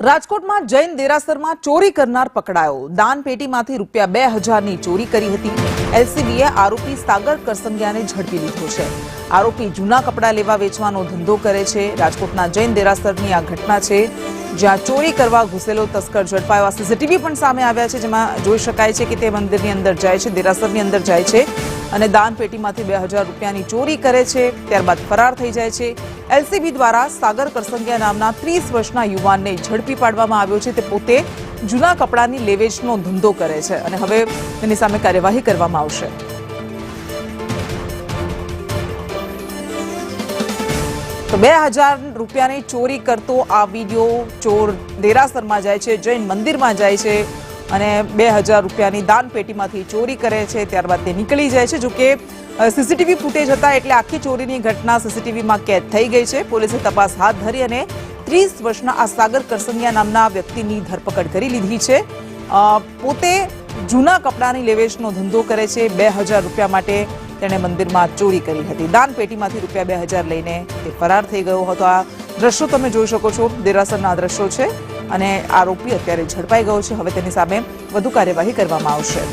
રાજકોટમાં જૈન દેરાસરમાં ચોરી કરનાર પકડાયો। દાનપેટીમાંથી ₹2000ની ચોરી કરી હતી। એલસીબીએ આરોપી સાગર કરસંગિયાને ઝડપી લીધો છે। આરોપી જૂના કપડા લેવા વેચવાનો ધંધો કરે છે। રાજકોટના જૈન દેરાસરની આ ઘટના છે, જ્યાં ચોરી કરવા ઘૂસેલો તસ્કર ઝડપાયો। આ સીસીટીવી પણ સામે આવ્યા છે, જેમાં જોઈ શકાય છે કે તે મંદિરની અંદર જાય છે, દેરાસરની અંદર જાય છે અને દાનપેટીમાંથી ₹2000ની ચોરી કરે છે, ત્યારબાદ ફરાર થઈ જાય છે। એલસીબી દ્વારા સાગર કરસંગિયા નામના 30 વર્ષના યુવાનને ઝડપી પાડવામાં આવ્યો છે। તે પોતે જૂના કપડાની લેવેચનો ધંધો કરે છે અને હવે તેની સામે કાર્યવાહી કરવામાં આવશે। તો ₹2000ની ચોરી કરતો આ વિડીયો ચોર દેરાસરમાં જાય છે, જૈન મંદિરમાં જાય છે અને ₹2000ની દાનપેટીમાંથી ચોરી કરે છે, ત્યારબાદ તે નીકળી જાય છે। જોકે સીસીટીવી ફૂટેજ હતા એટલે આખી ચોરીની ઘટના સીસીટીવીમાં કેદ થઈ ગઈ છે। પોલીસે તપાસ હાથ ધરી અને 30 વર્ષના આ સાગર કરસંગિયા નામના વ્યક્તિની ધરપકડ કરી લીધી છે। પોતે જૂના કપડાની લેવેચનો ધંધો કરે છે। ₹2000 માટે તેણે મંદિરમાં ચોરી કરી હતી। દાનપેટીમાંથી ₹2000 લઈને તે ફરાર થઈ ગયો હતો। આ દ્રશ્યો તમે જોઈ શકો છો, દેરાસરના દ્રશ્યો છે અને આરોપી અત્યારે ઝડપાઈ ગયો છે। હવે તેની સામે વધુ કાર્યવાહી કરવામાં આવશે।